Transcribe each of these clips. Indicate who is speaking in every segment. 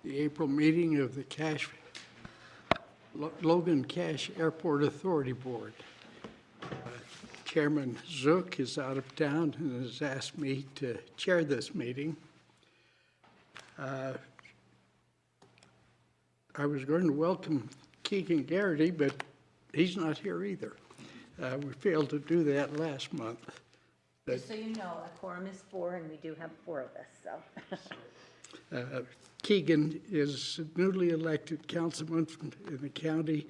Speaker 1: the April meeting of the Logan-Cache Airport Authority Board. Chairman Zook is out of town and has asked me to chair this meeting. I was going to welcome Keegan Garrity, but he's not here either. We failed to do that last month.
Speaker 2: Just so you know, a quorum is 4, and we do have 4 of us, so.
Speaker 1: Keegan is a newly elected councilman in the county,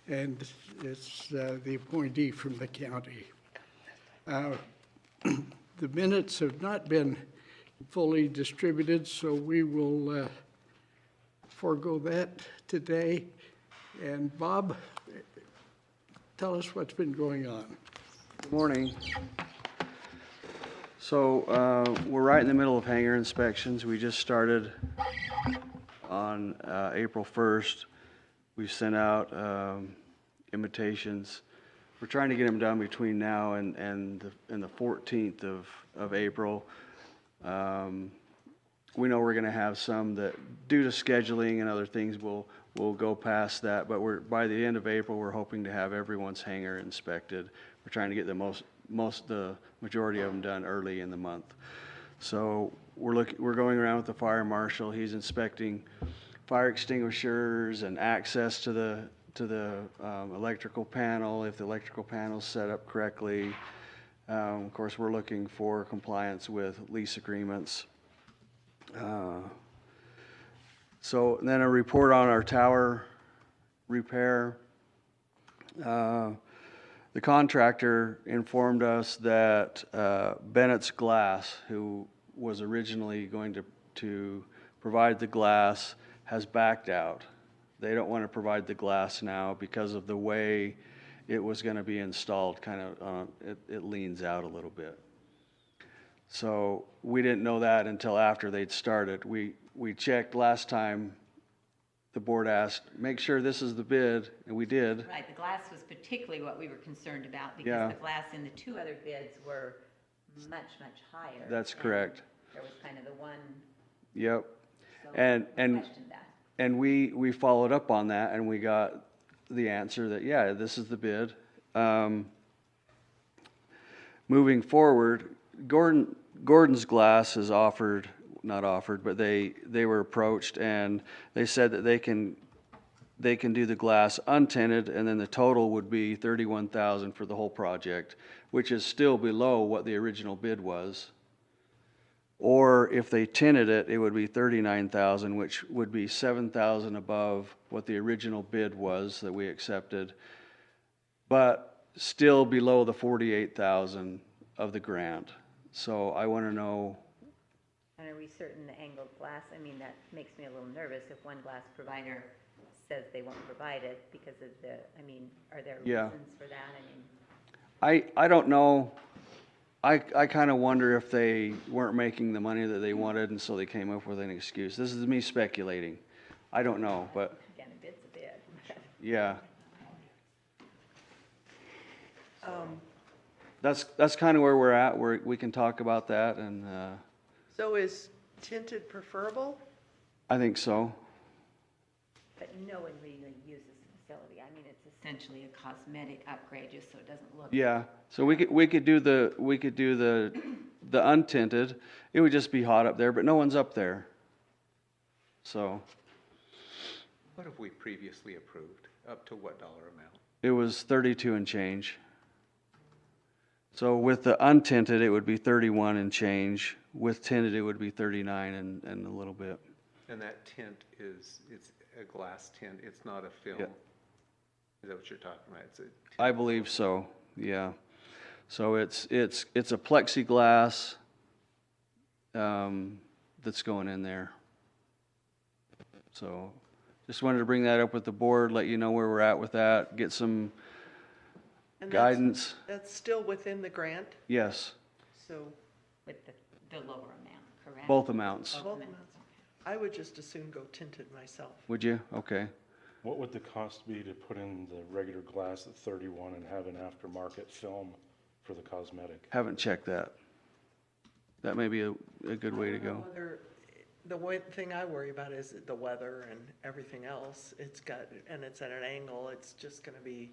Speaker 1: and it's the appointee from the county. The minutes have not been fully distributed, so we will forego that today. And Bob, tell us what's been going on.
Speaker 3: Good morning. So we're right in the middle of hangar inspections. We just started on April 1st. We sent out invitations. We're trying to get them done between now and the 14th of April. We know we're going to have some that, due to scheduling and other things, will go past that. But by the end of April, we're hoping to have everyone's hangar inspected. We're trying to get the majority of them done early in the month. So we're going around with the fire marshal. He's inspecting fire extinguishers and access to the electrical panel, if the electrical panel's set up correctly. Of course, we're looking for compliance with lease agreements. So then a report on our tower repair. The contractor informed us that Bennett's Glass, who was originally going to provide the glass, has backed out. They don't want to provide the glass now because of the way it was going to be installed. Kind of, it leans out a little bit. So we didn't know that until after they'd started. We checked last time. The board asked, make sure this is the bid, and we did.
Speaker 2: Right, the glass was particularly what we were concerned about because
Speaker 3: Yeah.
Speaker 2: the glass in the 2 other bids were much, much higher.
Speaker 3: That's correct.
Speaker 2: There was kind of the one.
Speaker 3: Yep.
Speaker 2: So
Speaker 3: And
Speaker 2: questioned that.
Speaker 3: And we followed up on that, and we got the answer that, yeah, this is the bid. Moving forward, Gordon's Glass is not offered, but they were approached, and they said that they can do the glass untinted, and then the total would be $31,000 for the whole project, which is still below what the original bid was. Or if they tinted it, it would be $39,000, which would be $7,000 above what the original bid was that we accepted, but still below the $48,000 of the grant. So I want to know.
Speaker 2: And are we certain the angled glass? I mean, that makes me a little nervous if one glass provider says they won't provide it because of are there reasons for that?
Speaker 3: I don't know. I kind of wonder if they weren't making the money that they wanted, and so they came up with an excuse. This is me speculating. I don't know, but
Speaker 2: Again, a bid's a bid.
Speaker 3: yeah. That's kind of where we're at. We can talk about that, and
Speaker 4: So is tinted preferable?
Speaker 3: I think so.
Speaker 2: But no one really uses the facility. I mean, it's essentially a cosmetic upgrade just so it doesn't look.
Speaker 3: Yeah. So we could do the untinted. It would just be hot up there, but no one's up there. So
Speaker 5: What have we previously approved? Up to what dollar amount?
Speaker 3: it was 32 and change. So with the untinted, it would be 31 and change. With tinted, it would be 39 and a little bit.
Speaker 5: And that tint it's a glass tint, it's not a film?
Speaker 3: Yeah.
Speaker 5: Is that what you're talking about? It's a tint.
Speaker 3: I believe so, yeah. So it's a plexiglass that's going in there. So just wanted to bring that up with the board, let you know where we're at with that, get some
Speaker 4: And
Speaker 3: guidance.
Speaker 4: That's still within the grant,
Speaker 3: Yes,
Speaker 4: so
Speaker 2: With the lower amount, correct?
Speaker 3: both amounts.
Speaker 4: both amounts. I would just as soon go tinted myself.
Speaker 3: Would you? Okay.
Speaker 6: What would the cost be to put in the regular glass at 31 and have an aftermarket film for the cosmetic?
Speaker 3: Haven't checked that. That may be a good way to go.
Speaker 4: Whether The one thing I worry about is the weather and everything else. It's at an angle, it's just gonna be,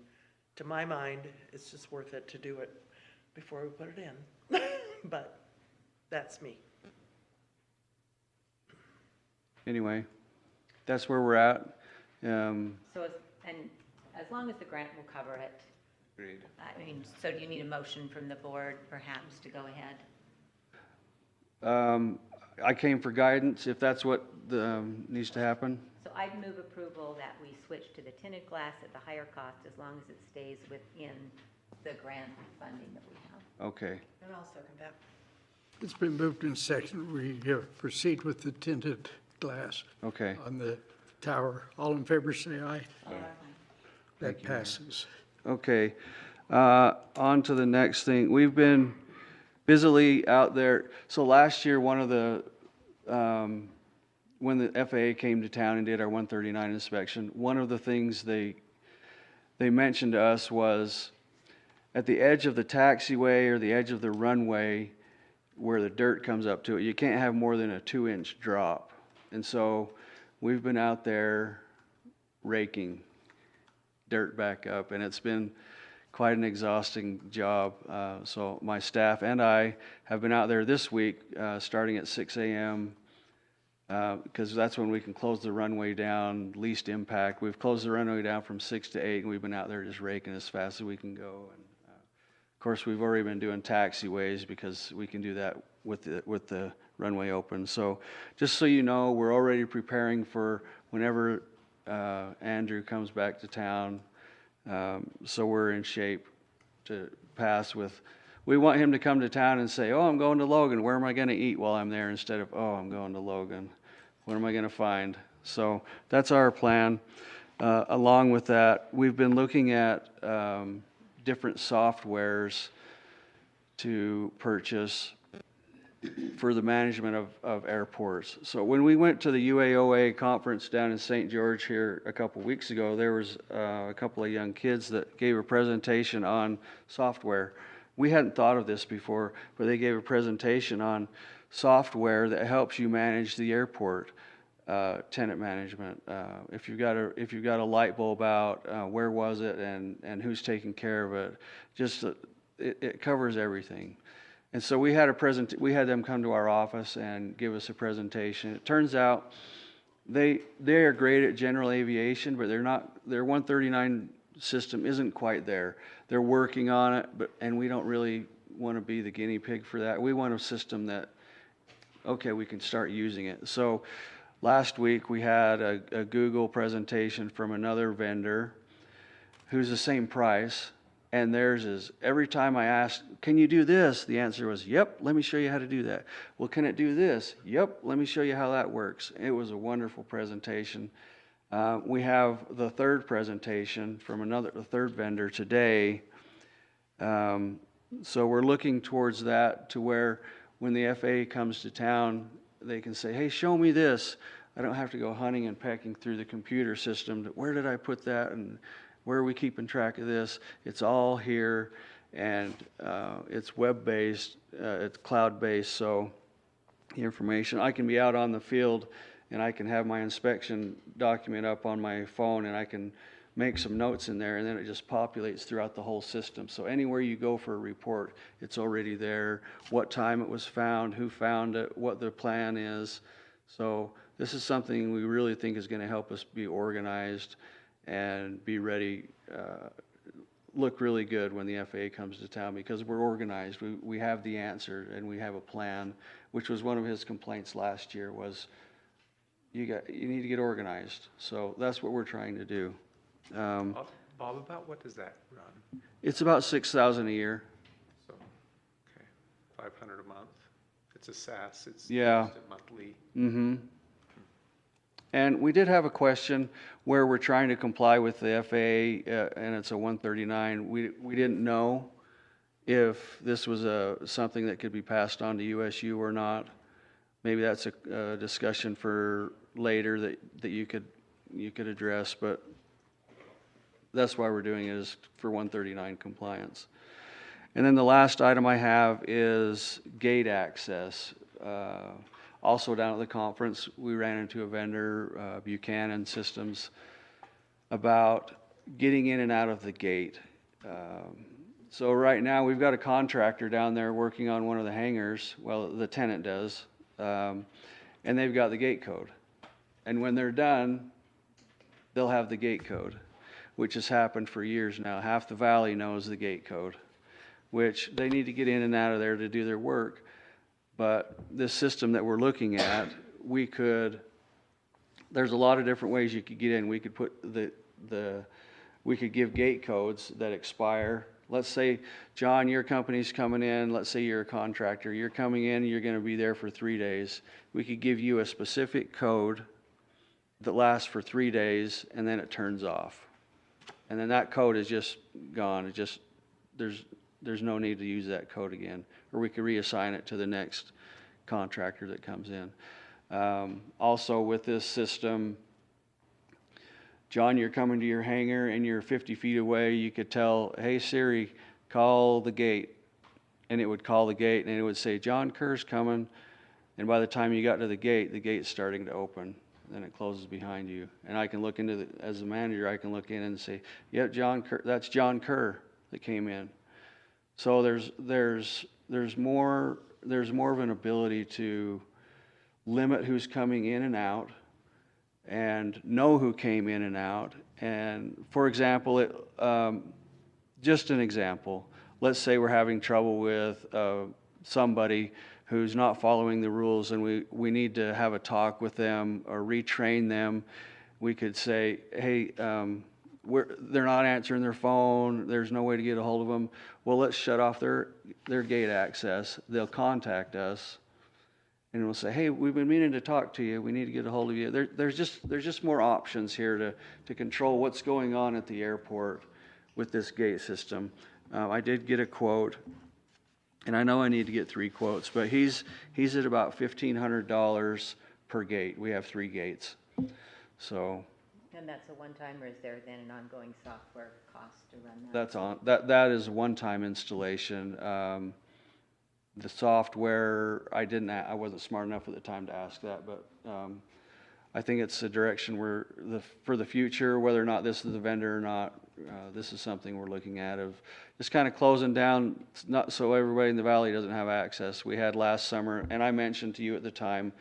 Speaker 4: to my mind, it's just worth it to do it before we put it in. But that's me.
Speaker 3: Anyway, that's where we're at.
Speaker 2: So, as long as the grant will cover it,
Speaker 5: Agreed.
Speaker 2: I mean, so do you need a motion from the board perhaps to go ahead?
Speaker 3: I came for guidance, if that's what needs to happen.
Speaker 2: So I'd move approval that we switch to the tinted glass at the higher cost as long as it stays within the grant funding that we have.
Speaker 3: Okay.
Speaker 4: And I'll second that.
Speaker 1: It's been moved in second. We proceed with the tinted glass
Speaker 3: Okay.
Speaker 1: on the tower. All in favor, say aye. That
Speaker 3: Thank you, Mayor.
Speaker 1: passes.
Speaker 3: Okay, on to the next thing. We've been busily out there. So last year, one of the, when the FAA came to town and did our 139 inspection, one of the things they mentioned to us was at the edge of the taxiway or the edge of the runway where the dirt comes up to it, you can't have more than a 2-inch drop. And so we've been out there raking dirt back up, and it's been quite an exhausting job. So my staff and I have been out there this week, starting at 6 a.m., because that's when we can close the runway down, least impact. We've closed the runway down from 6 to 8, and we've been out there just raking as fast as we can go. And of course, we've already been doing taxiways because we can do that with the runway open. So just so you know, we're already preparing for whenever Andrew comes back to town. So we're in shape to pass with. We want him to come to town and say, "Oh, I'm going to Logan. Where am I going to eat while I'm there?" Instead of, "Oh, I'm going to Logan. What am I going to find?" So that's our plan. Along with that, we've been looking at different softwares to purchase for the management of airports. So when we went to the UAOA conference down in St. George here a couple weeks ago, there was a couple of young kids that gave a presentation on software. We hadn't thought of this before, but they gave a presentation on software that helps you manage the airport, tenant management. If you've got a light bulb out, where was it and who's taking care of it? Just it covers everything. And so we had them come to our office and give us a presentation. It turns out they are great at general aviation, but their 139 system isn't quite there. They're working on it, and we don't really want to be the guinea pig for that. We want a system that, okay, we can start using it. So last week we had a Google presentation from another vendor who's the same price. And theirs is, every time I asked, "Can you do this?" the answer was, "Yep, let me show you how to do that." "Well, can it do this?" "Yep, let me show you how that works." It was a wonderful presentation. We have the third presentation from the third vendor today. So we're looking towards that to where when the FAA comes to town, they can say, "Hey, show me this." I don't have to go hunting and pecking through the computer system. Where did I put that? And where are we keeping track of this? It's all here, and it's web-based, it's cloud-based, so the information, I can be out on the field, and I can have my inspection document up on my phone, and I can make some notes in there, and then it just populates throughout the whole system. So anywhere you go for a report, it's already there, what time it was found, who found it, what the plan is. So this is something we really think is going to help us be organized and be ready, look really good when the FAA comes to town because we're organized. We have the answer and we have a plan, which was one of his complaints last year was you need to get organized. So that's what we're trying to do.
Speaker 5: Bob, about what does that run?
Speaker 3: It's about $6,000 a year.
Speaker 5: So, okay, 500 a month. It's a SaaS. It's
Speaker 3: Yeah.
Speaker 5: just a monthly.
Speaker 3: Mm-hmm. And we did have a question where we're trying to comply with the FAA, and it's a 139. We didn't know if this was something that could be passed on to USU or not. Maybe that's a discussion for later that you could address, but that's why we're doing it is for 139 compliance. And then the last item I have is gate access. Also down at the conference, we ran into a vendor, Buchanan Systems, about getting in and out of the gate. So right now, we've got a contractor down there working on one of the hangars, well, the tenant does, and they've got the gate code. And when they're done, they'll have the gate code, which has happened for years now. Half the valley knows the gate code, which they need to get in and out of there to do their work. But this system that we're looking at, there's a lot of different ways you could get in. We could put we could give gate codes that expire. Let's say, John, your company's coming in, let's say you're a contractor, you're coming in, you're gonna be there for 3 days. We could give you a specific code that lasts for 3 days, and then it turns off. And then that code is just gone. There's no need to use that code again. Or we could reassign it to the next contractor that comes in. Also with this system, John, you're coming to your hangar and you're 50 feet away, you could tell, hey Siri, call the gate. And it would call the gate and it would say, John Kerr's coming. And by the time you got to the gate's starting to open. Then it closes behind you. And I can look into as a manager, I can look in and say, yep, that's John Kerr that came in. So there's more of an ability to limit who's coming in and out and know who came in and out. And for example, just an example, let's say we're having trouble with somebody who's not following the rules and we need to have a talk with them or retrain them. We could say, hey, they're not answering their phone, there's no way to get a hold of them. Well, let's shut off their gate access. They'll contact us and we'll say, hey, we've been meaning to talk to you, we need to get a hold of you. There's just more options here to control what's going on at the airport with this gate system. I did get a quote, and I know I need to get 3 quotes, but he's at about $1,500 per gate. We have 3 gates. So.
Speaker 2: And that's a one-time, or is there then an ongoing software cost to run that?
Speaker 3: That is a one-time installation. The software, I wasn't smart enough at the time to ask that, but I think it's the direction for the future, whether or not this is the vendor or not, this is something we're looking at of just kind of closing down, not so everybody in the valley doesn't have access. We had last summer, and I mentioned to you at the time,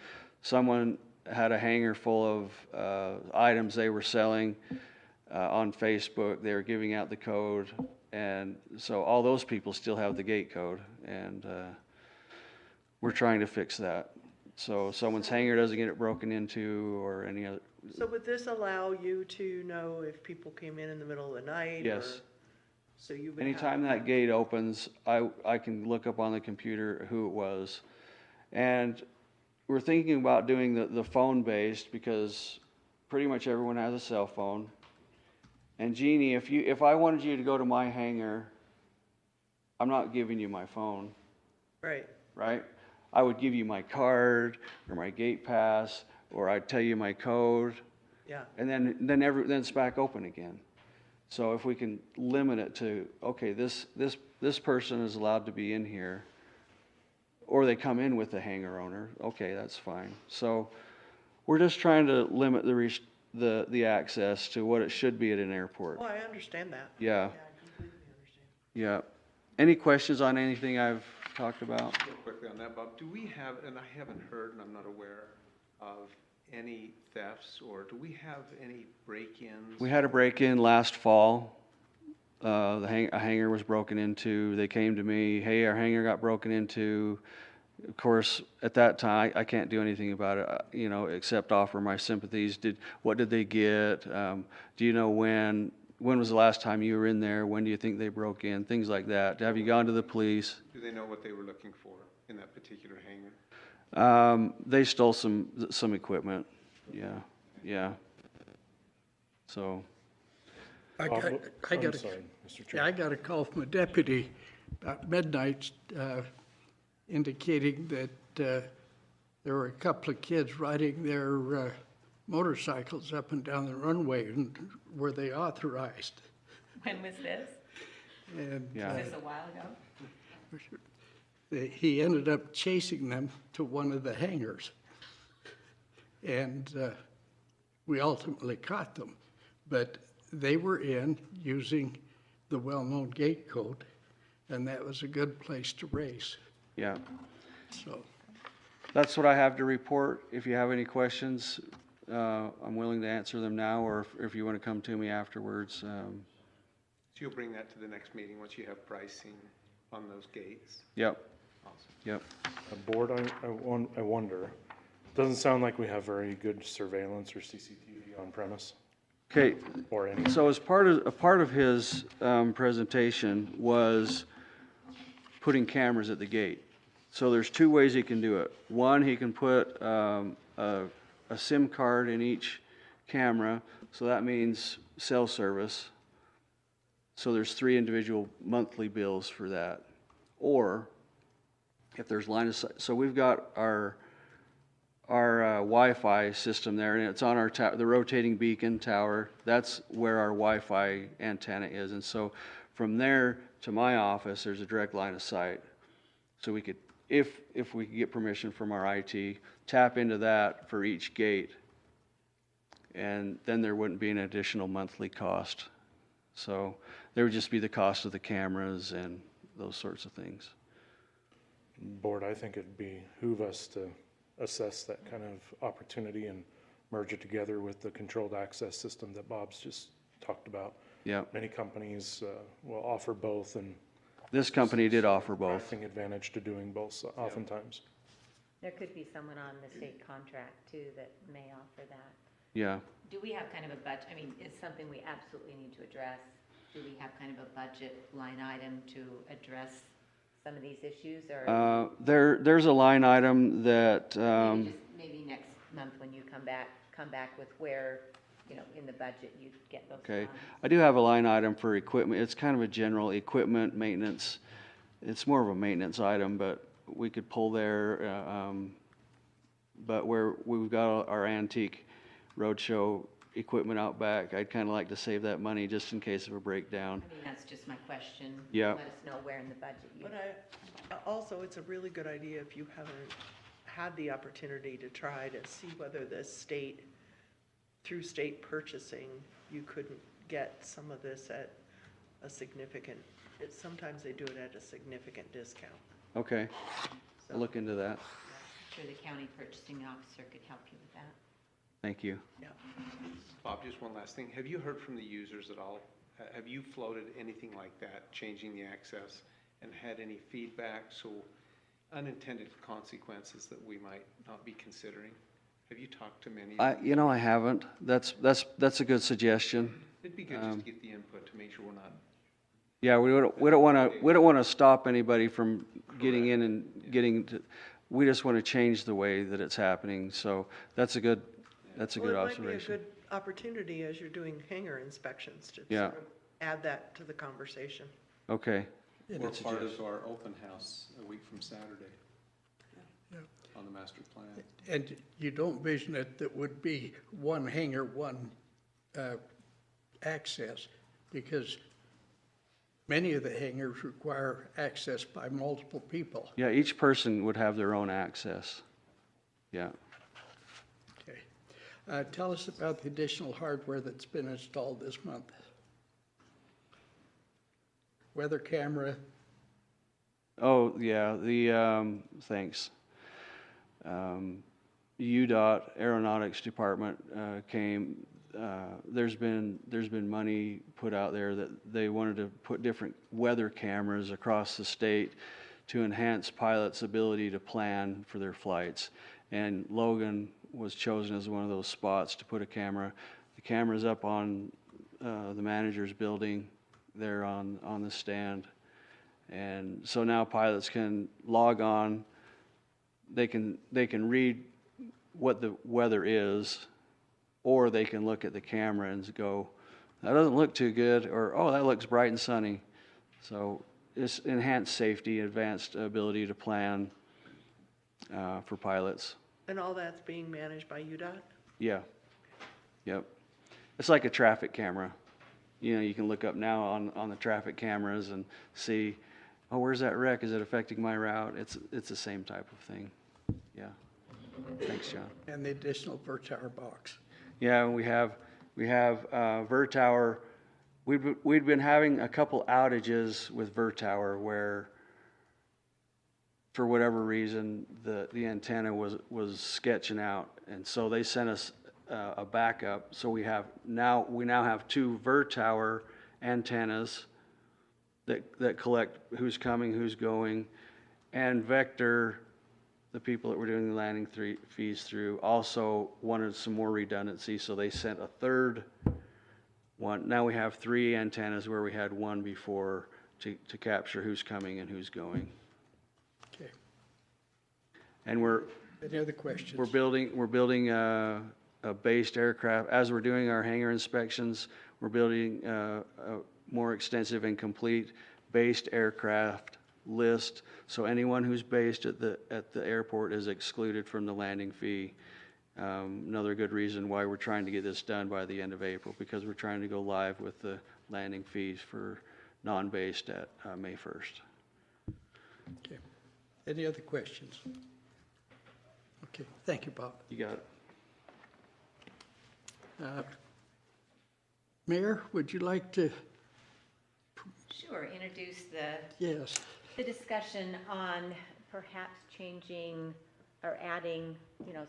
Speaker 3: someone had a hangar full of items they were selling on Facebook. They were giving out the code, and so all those people still have the gate code, and we're trying to fix that. So someone's hangar doesn't get it broken into or any other.
Speaker 4: So would this allow you to know if people came in the middle of the night?
Speaker 3: Yes.
Speaker 4: So you would
Speaker 3: Anytime that gate opens, I can look up on the computer who it was. And we're thinking about doing the phone-based because pretty much everyone has a cell phone. And Jeannie, if I wanted you to go to my hangar, I'm not giving you my phone.
Speaker 4: Right.
Speaker 3: Right? I would give you my card or my gate pass, or I'd tell you my code.
Speaker 4: Yeah.
Speaker 3: And then it's back open again. So if we can limit it to, okay, this person is allowed to be in here, or they come in with the hangar owner, okay, that's fine. So we're just trying to limit the access to what it should be at an airport.
Speaker 4: Well, I understand that.
Speaker 3: Yeah.
Speaker 4: Yeah, I completely understand.
Speaker 3: Yeah. Any questions on anything I've talked about?
Speaker 5: Real quickly on that, Bob, do we have, and I haven't heard and I'm not aware of any thefts, or do we have any break-ins?
Speaker 3: We had a break-in last fall. A hangar was broken into. They came to me, hey, our hangar got broken into. Of course, at that time, I can't do anything about it, except offer my sympathies. What did they get? Do you know when was the last time you were in there? When do you think they broke in? Things like that. Have you gone to the police?
Speaker 5: Do they know what they were looking for in that particular hangar?
Speaker 3: They stole some equipment. Yeah. So.
Speaker 1: I
Speaker 6: Bob,
Speaker 1: got
Speaker 6: I'm
Speaker 1: a-
Speaker 6: sorry, Mr.
Speaker 1: Yeah,
Speaker 6: Chair.
Speaker 1: I got a call from a deputy about midnight indicating that there were a couple of kids riding their motorcycles up and down the runway, and were they authorized?
Speaker 2: When was this?
Speaker 1: And
Speaker 3: Yeah.
Speaker 2: Was this a while ago?
Speaker 1: he ended up chasing them to one of the hangars. and we ultimately caught them. But they were in using the well-known gate code, and that was a good place to race,
Speaker 3: Yeah.
Speaker 1: so.
Speaker 3: That's what I have to report. If you have any questions, I'm willing to answer them now, or if you want to come to me afterwards.
Speaker 5: So you'll bring that to the next meeting once you have pricing on those gates?
Speaker 3: Yep,
Speaker 5: Awesome.
Speaker 3: yep.
Speaker 6: Board, I wonder, doesn't sound like we have very good surveillance or CCTV on premise
Speaker 3: Okay,
Speaker 6: or any.
Speaker 3: so as a part of his presentation was putting cameras at the gate. So there's two ways he can do it. One, he can put a SIM card in each camera, so that means cell service. So there's 3 individual monthly bills for that. Or if there's line of sight, so we've got our Wi-Fi system there, and it's on our the rotating beacon tower. That's where our Wi-Fi antenna is, and so from there to my office, there's a direct line of sight. So we could, if we could get permission from our IT, tap into that for each gate, and then there wouldn't be an additional monthly cost. So there would just be the cost of the cameras and those sorts of things.
Speaker 6: Board, I think it'd behoove us to assess that kind of opportunity and merge it together with the controlled access system that Bob's just talked about.
Speaker 3: Yeah,
Speaker 6: Many companies will offer both, and
Speaker 3: this company did offer both.
Speaker 6: pricing advantage to doing both oftentimes.
Speaker 2: There could be someone on the state contract too that may offer that.
Speaker 3: Yeah.
Speaker 2: Do we have kind of a budget, I mean, it's something we absolutely need to address. Do we have kind of a budget line item to address some of these issues, or
Speaker 3: There's a line item that,
Speaker 2: maybe next month when you come back with where, in the budget you get those
Speaker 3: okay.
Speaker 2: funds?
Speaker 3: I do have a line item for equipment. It's kind of a general equipment maintenance. It's more of a maintenance item, but we could pull there. But where we've got our antique roadshow equipment out back, I'd kind of like to save that money just in case of a breakdown.
Speaker 2: I mean, that's just my question.
Speaker 3: Yeah.
Speaker 2: Let us know where in the budget you.
Speaker 4: But also, it's a really good idea if you haven't had the opportunity to try to see whether the state, through state purchasing, you couldn't get some of this at a significant, sometimes they do it at a significant discount.
Speaker 3: Okay, I'll look into that.
Speaker 2: I'm sure the county purchasing officer could help you with that.
Speaker 3: Thank you.
Speaker 4: Yeah.
Speaker 5: Bob, just one last thing. Have you heard from the users at all? Have you floated anything like that, changing the access, and had any feedback, so unintended consequences that we might not be considering? Have you talked to many?
Speaker 3: I haven't. That's a good suggestion.
Speaker 5: It'd be good just to get the input to make sure we're not.
Speaker 3: Yeah, we don't want to stop anybody from getting in and getting to. We just want to change the way that it's happening. So that's a good
Speaker 4: Well, it
Speaker 3: observation.
Speaker 4: might be a good opportunity as you're doing hangar inspections to
Speaker 3: Yeah.
Speaker 4: sort of add that to the conversation.
Speaker 3: Okay.
Speaker 7: Or part of our open house a week from Saturday
Speaker 1: Yeah.
Speaker 7: on the master plan.
Speaker 1: And you don't vision it that would be one hangar, one access, because many of the hangars require access by multiple people.
Speaker 3: Yeah, each person would have their own access. Yeah.
Speaker 1: Okay. Tell us about the additional hardware that's been installed this month. Weather camera.
Speaker 3: Oh, yeah, thanks. UDOT Aeronautics Department came, there's been money put out there that they wanted to put different weather cameras across the state to enhance pilots' ability to plan for their flights. And Logan was chosen as one of those spots to put a camera. The camera's up on the manager's building there on the stand. And so now pilots can log on, they can read what the weather is, or they can look at the camera and go, that doesn't look too good, or, oh, that looks bright and sunny. So it's enhanced safety, advanced ability to plan for pilots.
Speaker 4: And all that's being managed by UDOT?
Speaker 3: Yeah, yep. It's like a traffic camera. You can look up now on the traffic cameras and see, oh, where's that wreck? Is it affecting my route? It's the same type of thing, yeah. Thanks, John.
Speaker 1: and the additional per tower box.
Speaker 3: Yeah, we have Vertower. We'd been having a couple outages with Vertower where, for whatever reason, the antenna was sketching out, and so they sent us a backup. So we now have two Vertower antennas that collect who's coming, who's going, and Vector, the people that were doing the landing fees through, also wanted some more redundancy, so they sent a third one. Now we have three antennas where we had one before to capture who's coming and who's going.
Speaker 1: Okay.
Speaker 3: And
Speaker 1: Any other questions?
Speaker 3: we're building a based aircraft. As we're doing our hangar inspections, we're building a more extensive and complete based aircraft list. So anyone who's based at the airport is excluded from the landing fee. Another good reason why we're trying to get this done by the end of April, because we're trying to go live with the landing fees for non-based at May 1st.
Speaker 1: Okay. Any other questions? Okay, thank you, Bob.
Speaker 3: You got it.
Speaker 1: Mayor, would you like to,
Speaker 2: Sure, introduce the
Speaker 1: yes,
Speaker 2: discussion on perhaps changing or adding,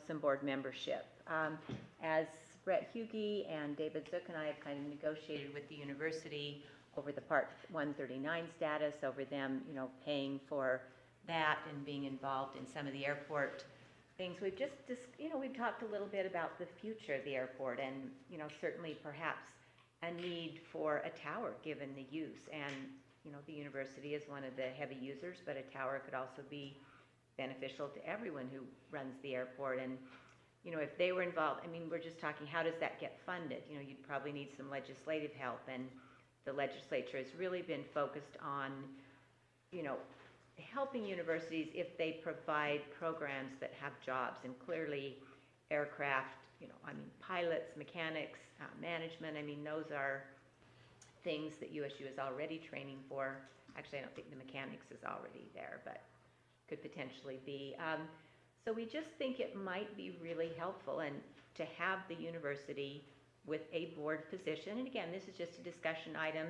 Speaker 2: some board membership. As Brett Hughey and David Zook and I have kind of negotiated with the university over the Part 139 status, over them, paying for that and being involved in some of the airport things. We've just, we've talked a little bit about the future of the airport and, certainly perhaps a need for a tower given the use. And, the university is one of the heavy users, but a tower could also be beneficial to everyone who runs the airport. And, if they were involved, we're just talking, how does that get funded? You'd probably need some legislative help, and the legislature has really been focused on, helping universities if they provide programs that have jobs, and clearly aircraft, pilots, mechanics, management, those are things that USU is already training for. Actually, I don't think the mechanics is already there, but could potentially be. So we just think it might be really helpful and to have the university with a board position. And again, this is just a discussion item,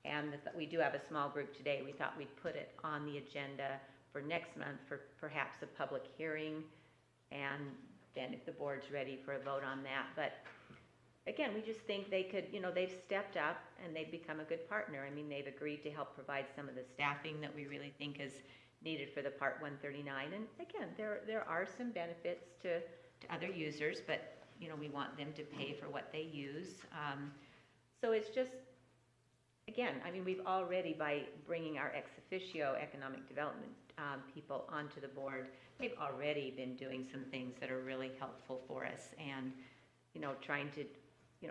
Speaker 2: and we do have a small group today. We thought we'd put it on the agenda for next month for perhaps a public hearing, and then if the board's ready for a vote on that. But again, we just think they could, they've stepped up and they've become a good partner. They've agreed to help provide some of the staffing that we really think is needed for the Part 139. And again, there are some benefits to other users, but, we want them to pay for what they use. So it's just, again, we've already, by bringing our ex officio economic development people onto the board, they've already been doing some things that are really helpful for us. And, trying to,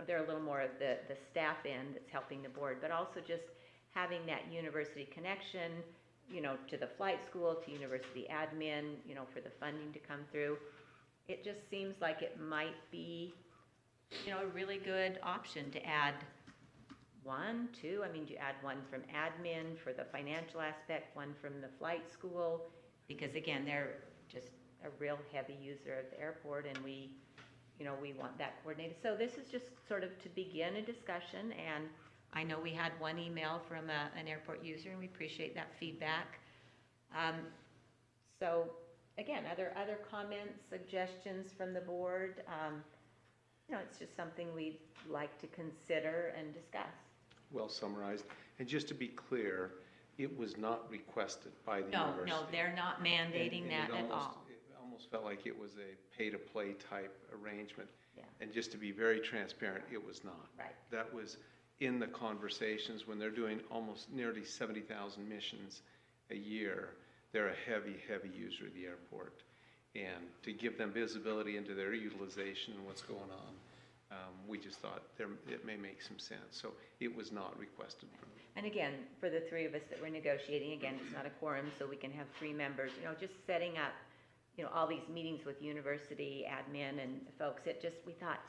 Speaker 2: they're a little more of the staff end that's helping the board, but also just having that university connection, to the flight school, to university admin, for the funding to come through. It just seems like it might be, a really good option to add one, two. You add one from admin for the financial aspect, one from the flight school, because again, they're just a real heavy user of the airport, and we want that coordinated. So this is just sort of to begin a discussion, and I know we had one email from an airport user, and we appreciate that feedback. So again, other comments, suggestions from the board? It's just something we'd like to consider and discuss.
Speaker 5: Well summarized. And just to be clear, it was not requested by the university.
Speaker 2: No, they're not mandating
Speaker 5: And
Speaker 2: that
Speaker 5: it
Speaker 2: at all.
Speaker 5: It almost felt like it was a pay-to-play type arrangement.
Speaker 2: Yeah.
Speaker 5: And just to be very transparent, it was not.
Speaker 2: Right.
Speaker 5: That was in the conversations when they're doing almost nearly 70,000 missions a year. They're a heavy, heavy user of the airport. And to give them visibility into their utilization and what's going on, we just thought it may make some sense. So it was not requested from them.
Speaker 2: And again, for the three of us that we're negotiating, again, it's not a quorum, so we can have three members, just setting up, all these meetings with university admin and folks, we thought,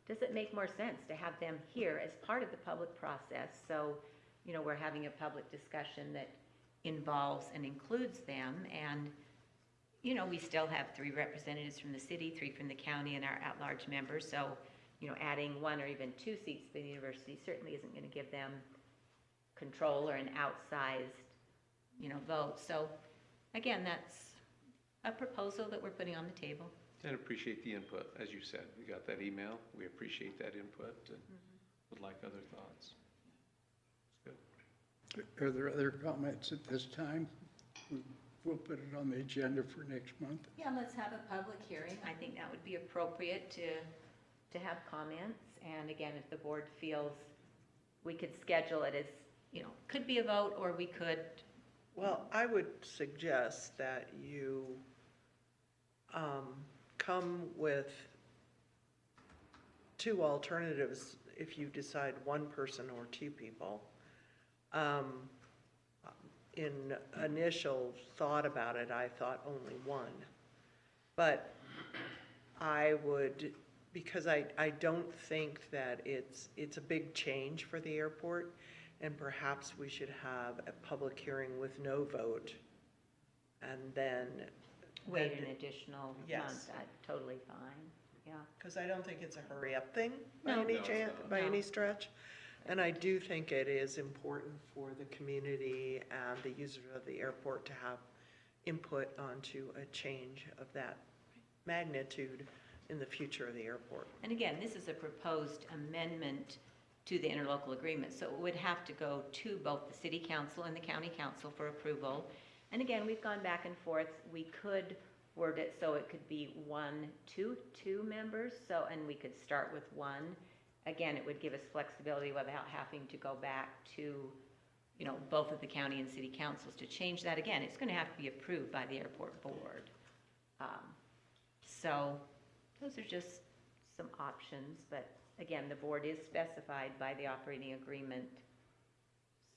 Speaker 2: does it make more sense to have them here as part of the public process? So, we're having a public discussion that involves and includes them, and, you know, we still have 3 representatives from the city, 3 from the county, and our at-large members. So, you know, adding 1 or even 2 seats to the university certainly isn't going to give them control or an outsized, you know, vote. So, again, that's a proposal that we're putting on the table.
Speaker 5: And appreciate the input, as you said. We got that email. We appreciate that input and would like other thoughts. It's good.
Speaker 1: Are there other comments at this time? We'll put it on the agenda for next month.
Speaker 2: Yeah, let's have a public hearing. I think that would be appropriate to have comments. And again, if the board feels we could schedule it as, you know, could be a vote, or we could.
Speaker 4: Well, I would suggest that you come with 2 alternatives if you decide 1 person or 2 people. In initial thought about it, I thought only 1. But I would, because I don't think that it's a big change for the airport, and perhaps we should have a public hearing with no vote, and then
Speaker 2: Wait an additional
Speaker 4: Yes.
Speaker 2: month, that's totally fine, yeah.
Speaker 4: because I don't think it's a hurry up thing by
Speaker 2: No.
Speaker 4: any
Speaker 5: No, it's
Speaker 4: chance,
Speaker 5: not.
Speaker 4: by
Speaker 2: No.
Speaker 4: any stretch. And I do think it is important for the community and the users of the airport to have input onto a change of that magnitude in the future of the airport.
Speaker 2: And again, this is a proposed amendment to the interlocal agreement, so it would have to go to both the city council and the county council for approval. And again, we've gone back and forth. We could word it so it could be 1 to 2 members, so, and we could start with 1. Again, it would give us flexibility without having to go back to, you know, both of the county and city councils to change that. Again, it's going to have to be approved by the airport board. So those are just some options, but again, the board is specified by the operating agreement.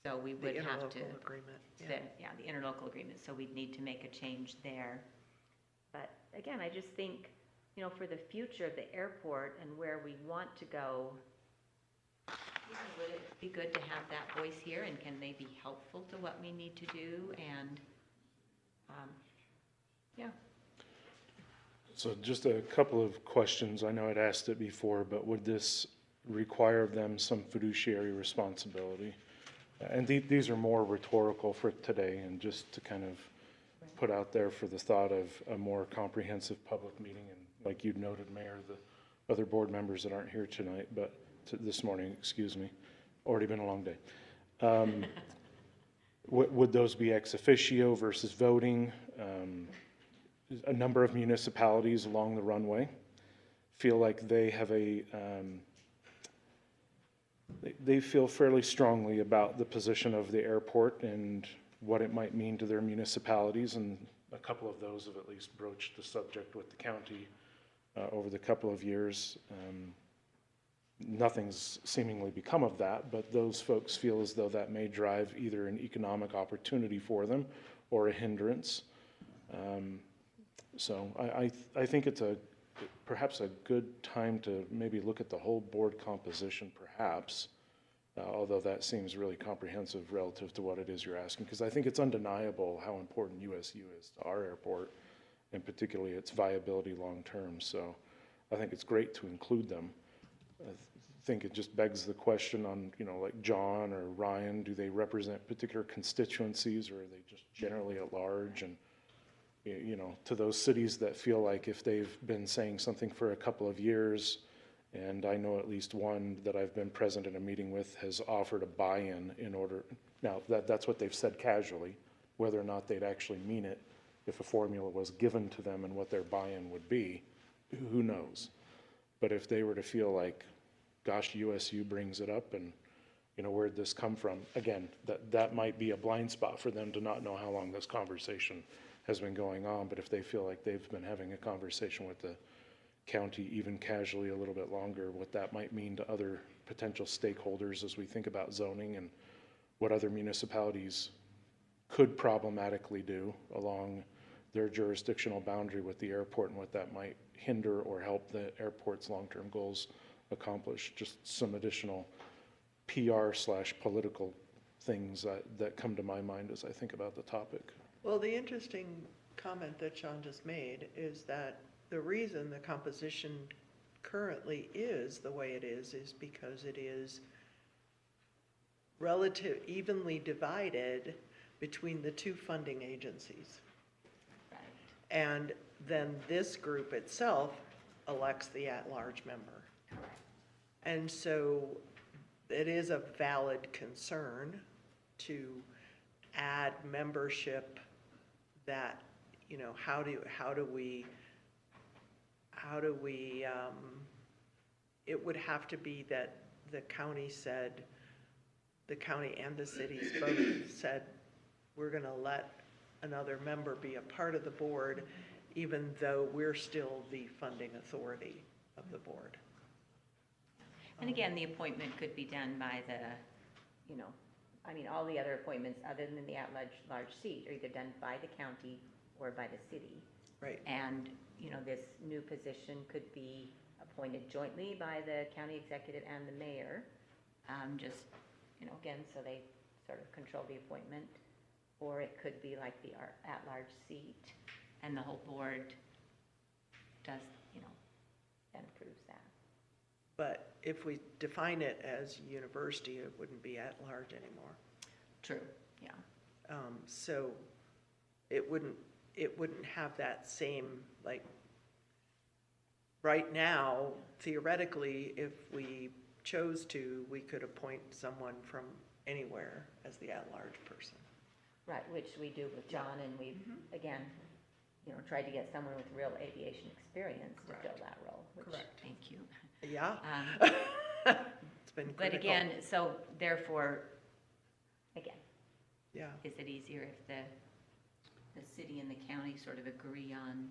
Speaker 2: So we
Speaker 4: The
Speaker 2: would have to,
Speaker 4: interlocal agreement, yeah.
Speaker 2: the interlocal agreement, so we'd need to make a change there. But again, I just think, you know, for the future of the airport and where we want to go, you know, would it be good to have that voice here, and can they be helpful to what we need to do? And, yeah.
Speaker 6: So just a couple of questions. I know I'd asked it before, but would this require of them some fiduciary responsibility? And these are more rhetorical for today, and just to kind of put out there for the thought of a more comprehensive public meeting. And like you'd noted, Mayor, the other board members that aren't here tonight, but this morning, excuse me, already been a long day. Would those be ex officio versus voting? A number of municipalities along the runway feel like they have they feel fairly strongly about the position of the airport and what it might mean to their municipalities, and a couple of those have at least broached the subject with the county over the couple of years. Nothing's seemingly become of that, but those folks feel as though that may drive either an economic opportunity for them or a hindrance. So I think it's perhaps a good time to maybe look at the whole board composition, perhaps, although that seems really comprehensive relative to what it is you're asking, because I think it's undeniable how important USU is to our airport, and particularly its viability long-term. So I think it's great to include them. I think it just begs the question on, you know, like John or Ryan, do they represent particular constituencies, or are they just generally at large? And you know, to those cities that feel like if they've been saying something for a couple of years, and I know at least one that I've been present in a meeting with has offered a buy-in in order, now that's what they've said casually, whether or not they'd actually mean it, if a formula was given to them and what their buy-in would be, who knows? But if they were to feel like, gosh, USU brings it up, and you know, where'd this come from? Again, that might be a blind spot for them to not know how long this conversation has been going on, but if they feel like they've been having a conversation with the county even casually a little bit longer, what that might mean to other potential stakeholders as we think about zoning and what other municipalities could problematically do along their jurisdictional boundary with the airport, and what that might hinder or help the airport's long-term goals accomplish. Just some additional PR/political things that come to my mind as I think about the topic.
Speaker 4: Well, the interesting comment that Sean just made is that the reason the composition currently is the way it is because it is relative, evenly divided between the two funding agencies.
Speaker 2: Right.
Speaker 4: And then this group itself elects the at-large member.
Speaker 2: Correct.
Speaker 4: And so it is a valid concern to add membership that, you know, how do we, it would have to be that the county and the cities both said, we're gonna let another member be a part of the board, even though we're still the funding authority of the board.
Speaker 2: And again, the appointment could be done by the, you know, I mean, all the other appointments other than the at-large seat are either done by the county or by the city.
Speaker 4: Right.
Speaker 2: And, you know, this new position could be appointed jointly by the county executive and the mayor. Just, you know, again, so they sort of control the appointment. Or it could be like the at-large seat and the whole board does, you know, then approves that.
Speaker 4: But if we define it as university, it wouldn't be at large anymore.
Speaker 2: True, yeah.
Speaker 4: So it wouldn't have that same, like, right now, theoretically, if we chose to, we could appoint someone from anywhere as the at-large person.
Speaker 2: Right, which we do with John, and we've, again, you know, tried to get someone with real aviation experience to fill
Speaker 4: Correct.
Speaker 2: that role, which,
Speaker 4: Correct.
Speaker 2: thank you.
Speaker 4: Yeah. It's been
Speaker 2: But
Speaker 4: critical.
Speaker 2: again, so therefore, again,
Speaker 4: Yeah,
Speaker 2: is it easier if the city and the county sort of agree on?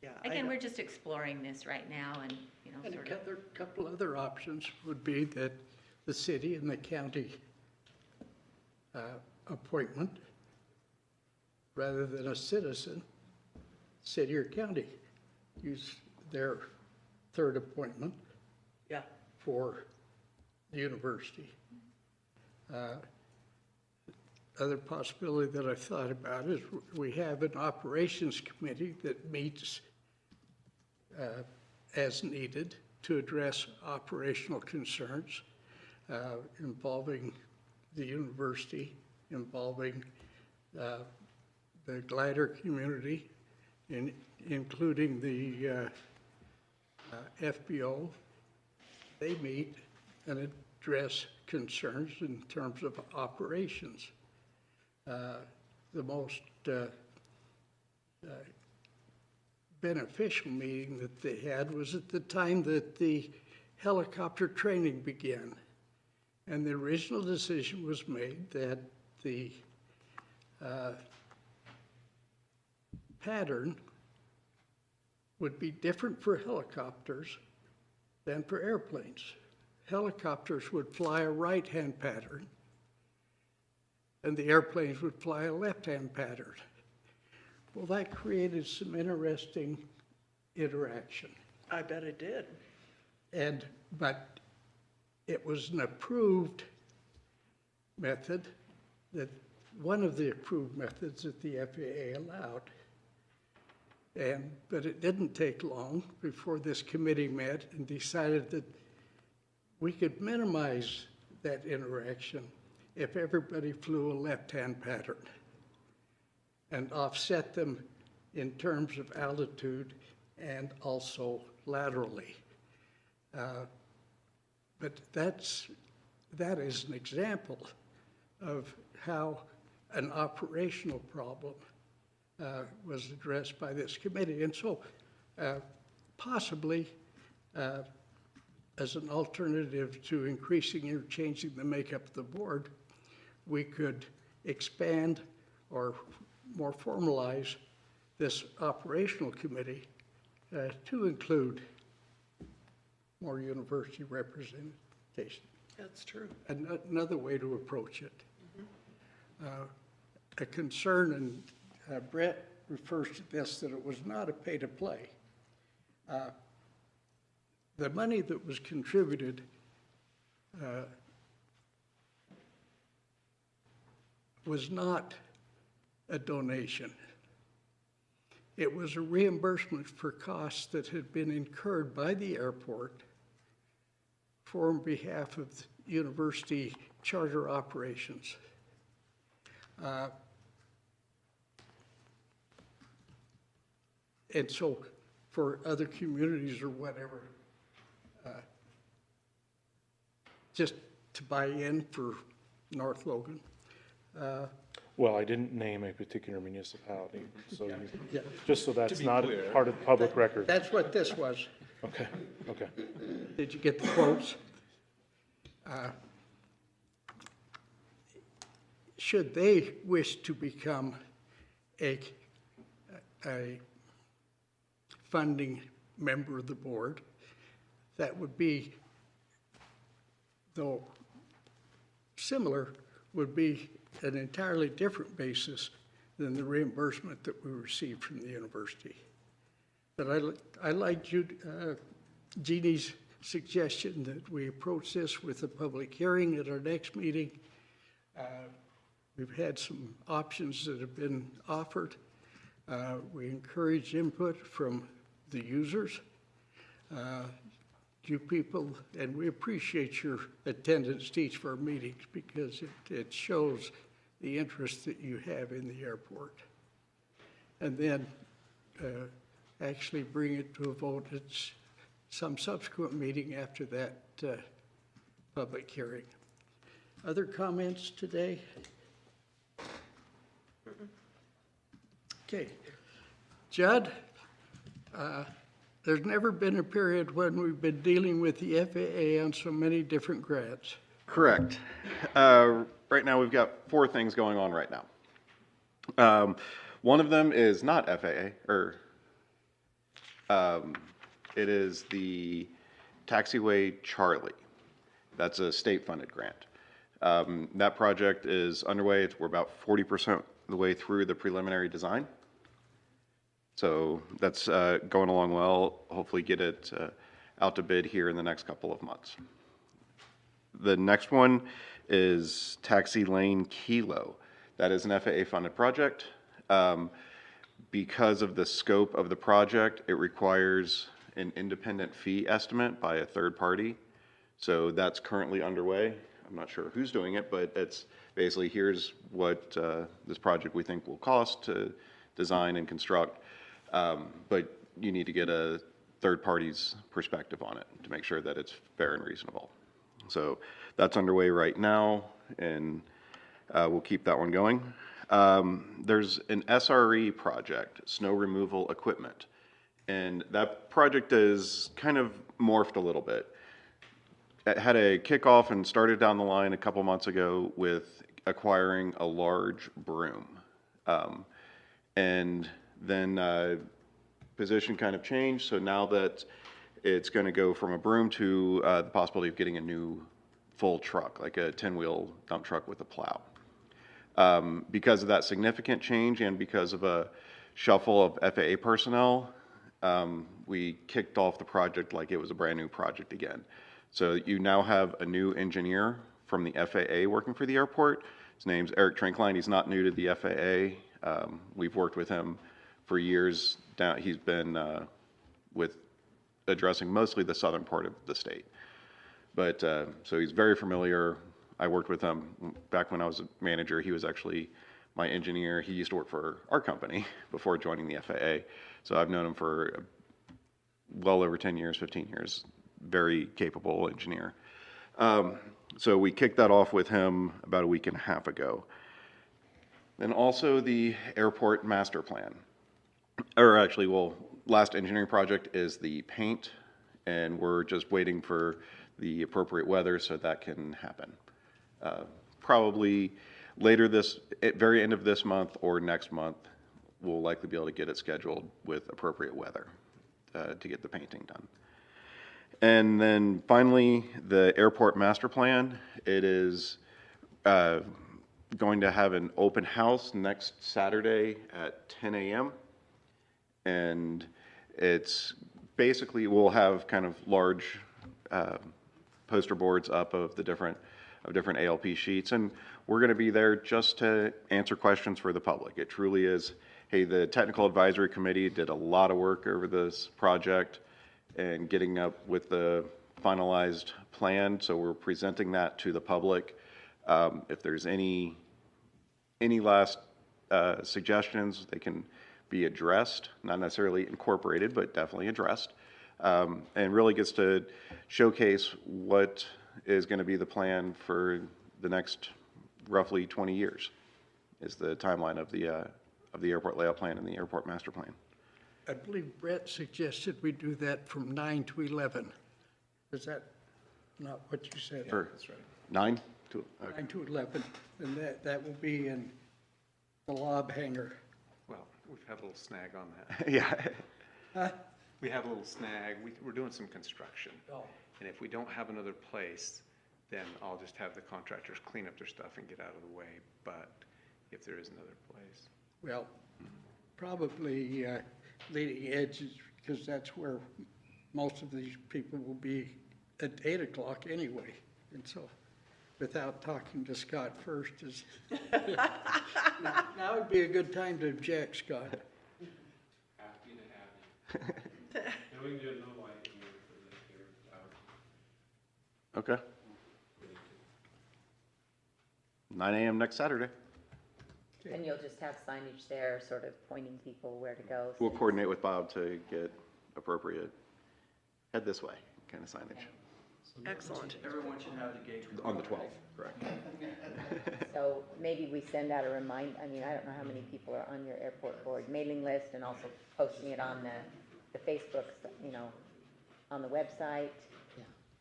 Speaker 4: yeah.
Speaker 2: Again, we're just exploring this right now and, you know,
Speaker 1: And
Speaker 2: sort of,
Speaker 1: a couple other options would be that the city and the county appointment, rather than a citizen, city or county, use their third appointment
Speaker 4: Yeah,
Speaker 1: for the university. Other possibility that I thought about is we have an operations committee that meets as needed to address operational concerns involving the university, involving the glider community, including the FBO. They meet and address concerns in terms of operations. The most beneficial meeting that they had was at the time that the helicopter training began. And the original decision was made that the pattern would be different for helicopters than for airplanes. Helicopters would fly a right-hand pattern, and the airplanes would fly a left-hand pattern. Well, that created some interesting interaction.
Speaker 4: I bet it did.
Speaker 1: But it was an approved method, that one of the approved methods that the FAA allowed. But it didn't take long before this committee met and decided that we could minimize that interaction if everybody flew a left-hand pattern and offset them in terms of altitude and also laterally. But that is an example of how an operational problem was addressed by this committee. And so possibly as an alternative to increasing or changing the makeup of the board, we could expand or more formalize this operational committee to include more university representation.
Speaker 4: That's true.
Speaker 1: Another way to approach it. A concern, and Brett refers to this, that it was not a pay-to-play. The money that was contributed was not a donation. It was a reimbursement for costs that had been incurred by the airport for on behalf of the university charter operations. And so for other communities or whatever, just to buy in for North Logan.
Speaker 6: Well, I didn't name a particular municipality, so
Speaker 1: Yeah.
Speaker 6: just so that's
Speaker 7: be
Speaker 6: not
Speaker 7: clear.
Speaker 6: part of public record.
Speaker 1: That's what this was.
Speaker 6: Okay, okay.
Speaker 1: Did you get the quotes? Should they wish to become a funding member of the board, that would be, though similar, would be an entirely different basis than the reimbursement that we received from the university. But I like Jeannie's suggestion that we approach this with a public hearing at our next meeting. We've had some options that have been offered. We encourage input from the users, you people, and we appreciate your attendance to each of our meetings because it shows the interest that you have in the airport. And then actually bring it to a vote at some subsequent meeting after that public hearing. Other comments today? Okay. Judd, there's never been a period when we've been dealing with the FAA on so many different grants.
Speaker 8: Correct. Right now, we've got 4 things going on right now. One of them is not FAA, or it is the Taxiway Charlie. That's a state-funded grant. That project is underway. We're about 40% of the way through the preliminary design. So that's going along well. Hopefully get it out to bid here in the next couple of months. The next one is Taxi Lane Kilo. That is an FAA-funded project. Because of the scope of the project, it requires an independent fee estimate by a third party. So that's currently underway. I'm not sure who's doing it, but it's basically here's what this project we think will cost to design and construct. But you need to get a third party's perspective on it to make sure that it's fair and reasonable. So that's underway right now, and we'll keep that one going. There's an SRE project, snow removal equipment, and that project is kind of morphed a little bit. It had a kickoff and started down the line a couple months ago with acquiring a large broom. And then position kind of changed, so now that it's going to go from a broom to the possibility of getting a new full truck, like a 10-wheel dump truck with a plow. Because of that significant change and because of a shuffle of FAA personnel, we kicked off the project like it was a brand new project again. So you now have a new engineer from the FAA working for the airport. His name's Eric Trinkline. He's not new to the FAA. We've worked with him for years. He's been with addressing mostly the southern part of the state. But so he's very familiar. I worked with him back when I was a manager. He was actually my engineer. He used to work for our company before joining the FAA. So I've known him for well over 10 years, 15 years. Very capable engineer. So we kicked that off with him about a week and a half ago. And also the airport master plan. Or actually, well, last engineering project is the paint, and we're just waiting for the appropriate weather so that can happen. Probably later at very end of this month or next month, we'll likely be able to get it scheduled with appropriate weather to get the painting done. And then finally, the airport master plan. It is going to have an open house next Saturday at 10 a.m. And it's basically, we'll have kind of large poster boards up of different ALP sheets. And we're going to be there just to answer questions for the public. It truly is, hey, the Technical Advisory Committee did a lot of work over this project and getting up with the finalized plan. So we're presenting that to the public. If there's any last suggestions, they can be addressed, not necessarily incorporated, but definitely addressed. And really gets to showcase what is going to be the plan for the next roughly 20 years, is the timeline of the airport layout plan and the airport master plan.
Speaker 1: I believe Brett suggested we do that from 9 to 11. Is that not what you said?
Speaker 8: Or
Speaker 7: That's right.
Speaker 8: 9 to, okay.
Speaker 1: 9 to 11, and that will be in the lob hangar.
Speaker 5: Well, we've had a little snag on that.
Speaker 8: Yeah.
Speaker 5: We have a little snag. We're doing some construction.
Speaker 1: Oh.
Speaker 5: And if we don't have another place, then I'll just have the contractors clean up their stuff and get out of the way. But if there is another place.
Speaker 1: Well, probably leading edge, because that's where most of these people will be at 8 o'clock anyway. And so, without talking to Scott first, is now would be a good time to object, Scott.
Speaker 7: Happy to have you. And we can do no light here for this here.
Speaker 8: Okay. 9 a.m. next Saturday.
Speaker 2: And you'll just have signage there, sort of pointing people where to go.
Speaker 8: We'll coordinate with Bob to get appropriate head this way kind of signage
Speaker 4: Excellent.
Speaker 3: Everyone should have the gate.
Speaker 8: on the 12th, correct?
Speaker 2: So maybe we send out a remind, I mean, I don't know how many people are on your airport board mailing list and also posting it on the Facebook, you know, on the website.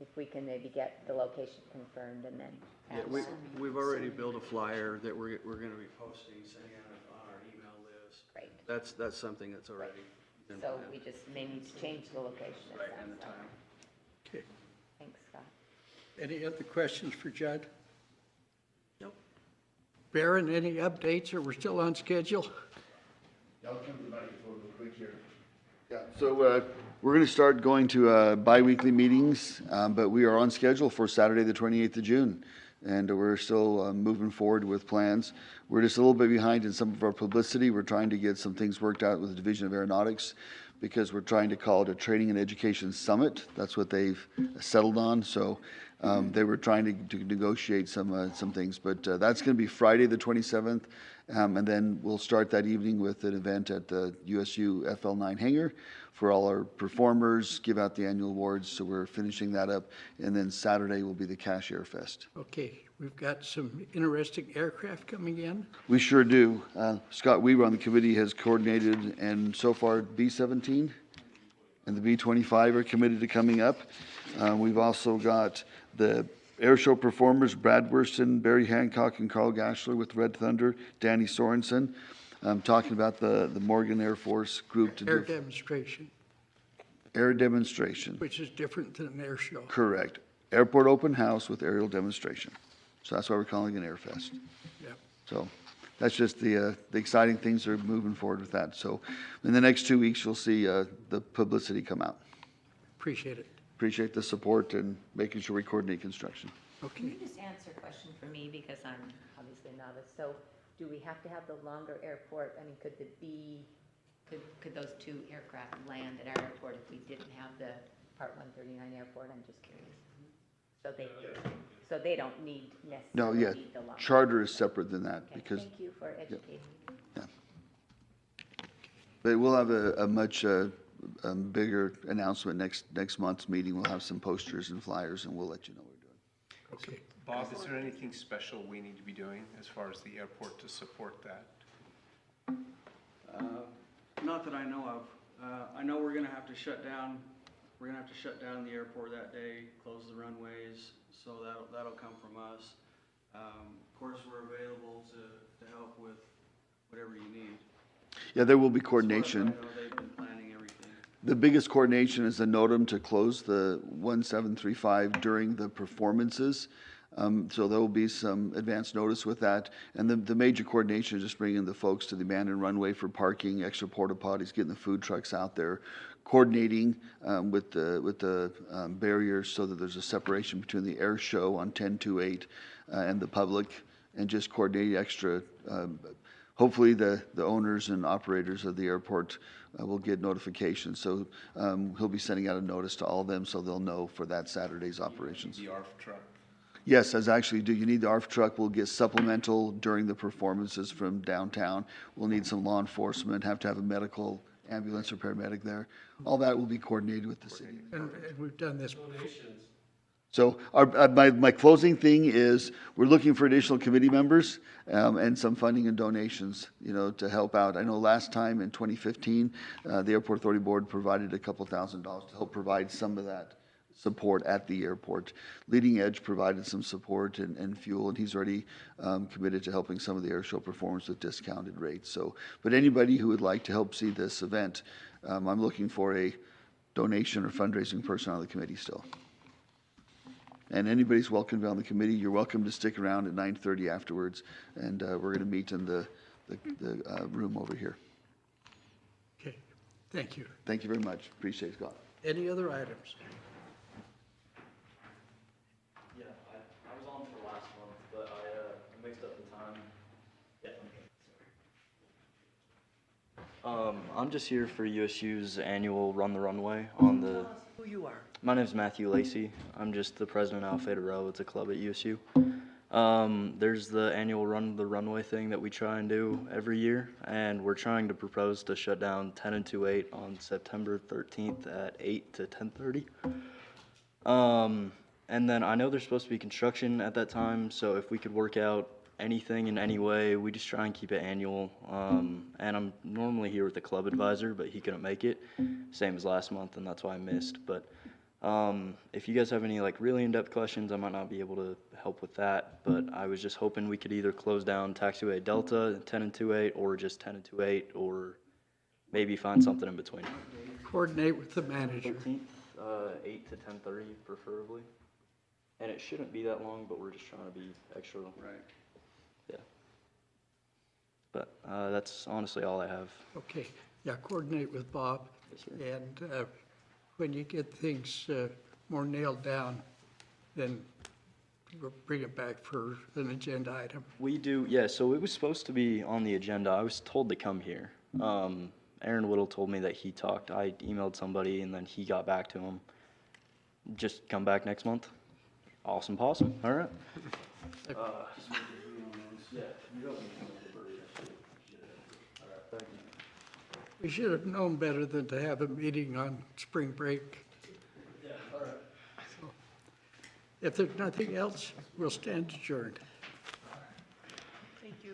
Speaker 2: If we can maybe get the location confirmed and then
Speaker 3: Yeah,
Speaker 2: add that.
Speaker 3: we've already built a flyer that we're gonna be posting, sending out on our email list.
Speaker 2: Great.
Speaker 3: That's something that's already been
Speaker 2: So
Speaker 3: planned.
Speaker 2: we just may need to change the location. it
Speaker 3: Right, and
Speaker 2: sounds
Speaker 3: the
Speaker 2: like.
Speaker 3: time.
Speaker 1: Okay.
Speaker 2: Thanks, Scott.
Speaker 1: Any other questions for Judd?
Speaker 4: Nope.
Speaker 1: Baron, any updates, or we're still on schedule?
Speaker 9: I'll come to the microphone real quick here. Yeah, so we're going to start going to bi-weekly meetings, but we are on schedule for Saturday, the 28th of June. And we're still moving forward with plans. We're just a little bit behind in some of our publicity. We're trying to get some things worked out with the Division of Aeronautics because we're trying to call it a Training and Education Summit. That's what they've settled on. So they were trying to negotiate some things. But that's going to be Friday, the 27th. And then we'll start that evening with an event at the USU FL9 hangar for all our performers, give out the annual awards. So we're finishing that up. And then Saturday will be the Cache Air Fest.
Speaker 1: Okay, we've got some interesting aircraft coming in.
Speaker 9: We sure do. Scott Weaver on the committee has coordinated, and so far B-17 and the B-25 are committed to coming up. We've also got the air show performers, Brad Worston, Barry Hancock, and Carl Gashler with Red Thunder, Danny Sorensen. Talking about the Morgan Air Force group to
Speaker 1: Air
Speaker 9: do
Speaker 1: demonstration,
Speaker 9: air demonstration.
Speaker 1: which is different than an air show.
Speaker 9: Correct. Airport open house with aerial demonstration. So that's why we're calling it an Air Fest.
Speaker 1: Yeah.
Speaker 9: So that's just the exciting things that are moving forward with that. So in the next 2 weeks, you'll see the publicity come out.
Speaker 1: Appreciate it.
Speaker 9: Appreciate the support and making sure we coordinate construction.
Speaker 2: Can
Speaker 1: Okay.
Speaker 2: you just answer a question for me, because I'm obviously a novice? So do we have to have the longer airport? I mean, could those two aircraft land at our airport if we didn't have the Part 139 airport? I'm just curious. So they don't need
Speaker 9: No,
Speaker 2: necessarily
Speaker 9: yeah,
Speaker 2: need the longer.
Speaker 9: charter is separate than that
Speaker 2: Okay,
Speaker 9: because,
Speaker 2: thank you for educating me.
Speaker 9: but we'll have a much bigger announcement next month's meeting. We'll have some posters and flyers and we'll let you know what we're doing.
Speaker 1: Okay.
Speaker 5: Bob, is there anything special we need to be doing as far as the airport to support that?
Speaker 3: Not that I know of. I know we're gonna have to shut down the airport that day, close the runways, so that'll come from us. Of course, we're available to help with whatever you need.
Speaker 9: Yeah, there will be
Speaker 3: As far as I
Speaker 9: coordination.
Speaker 3: know, they've been planning everything.
Speaker 9: The biggest coordination is the NOTAM to close the 1735 during the performances. So there will be some advance notice with that. And the major coordination is just bringing the folks to the abandoned runway for parking, extra porta potties, getting the food trucks out there, coordinating with the barriers so that there's a separation between the air show on 10/28 and the public, and just coordinating extra. Hopefully, the owners and operators of the airport will get notifications. So he'll be sending out a notice to all of them so they'll know for that Saturday's operations.
Speaker 5: The ARF truck.
Speaker 9: Yes, as actually, do you need the ARF truck? We'll get supplemental during the performances from downtown. We'll need some law enforcement, have to have a medical ambulance or paramedic there. All that will be coordinated with the city.
Speaker 1: And we've done this.
Speaker 9: So my closing thing is, we're looking for additional committee members and some funding and donations, to help out. I know last time in 2015, the Airport Authority Board provided a couple $1,000s to help provide some of that support at the airport. Leading Edge provided some support and fuel, and he's already committed to helping some of the air show performers with discounted rates. So, but anybody who would like to help see this event, I'm looking for a donation or fundraising person on the committee still. And anybody's welcome to be on the committee. You're welcome to stick around at 9:30 afterwards, and we're going to meet in the room over here.
Speaker 1: Okay, thank you.
Speaker 9: Thank you very much. Appreciate it, Scott.
Speaker 1: Any other items?
Speaker 10: Yeah, I was on for last month, but I mixed up the time. Yeah, I'm good. I'm just here for USU's annual Run the Runway on the.
Speaker 4: Tell us who you are.
Speaker 10: My name's Matthew Lacey. I'm just the president of Alpha Row. It's a club at USU. There's the annual Run the Runway thing that we try and do every year, and we're trying to propose to shut down 10 and 28 on September 13th at 8 to 10:30. And then I know there's supposed to be construction at that time, so if we could work out anything in any way, we just try and keep it annual. And I'm normally here with the club advisor, but he couldn't make it, same as last month, and that's why I missed. But if you guys have any really in-depth questions, I might not be able to help with that, but I was just hoping we could either close down Taxiway Delta 10 and 28 or just 10 and 28, or maybe find something in between.
Speaker 1: Coordinate with the manager.
Speaker 10: 13th, 8 to 10:30 preferably. And it shouldn't be that long, but we're just trying to be extra.
Speaker 5: Right.
Speaker 10: Yeah. But that's honestly all I have.
Speaker 1: Okay, yeah, coordinate with Bob.
Speaker 10: Yes, sir.
Speaker 1: And when you get things more nailed down, then we'll bring it back for an agenda item.
Speaker 10: We do, yeah, so it was supposed to be on the agenda. I was told to come here. Aaron Whittle told me that he talked. I emailed somebody, and then he got back to him. Just come back next month. Awesome possum. All right.
Speaker 1: We should have known better than to have a meeting on spring break. Yeah, all right. So, if there's nothing else, we'll stand adjourned.
Speaker 4: Thank you.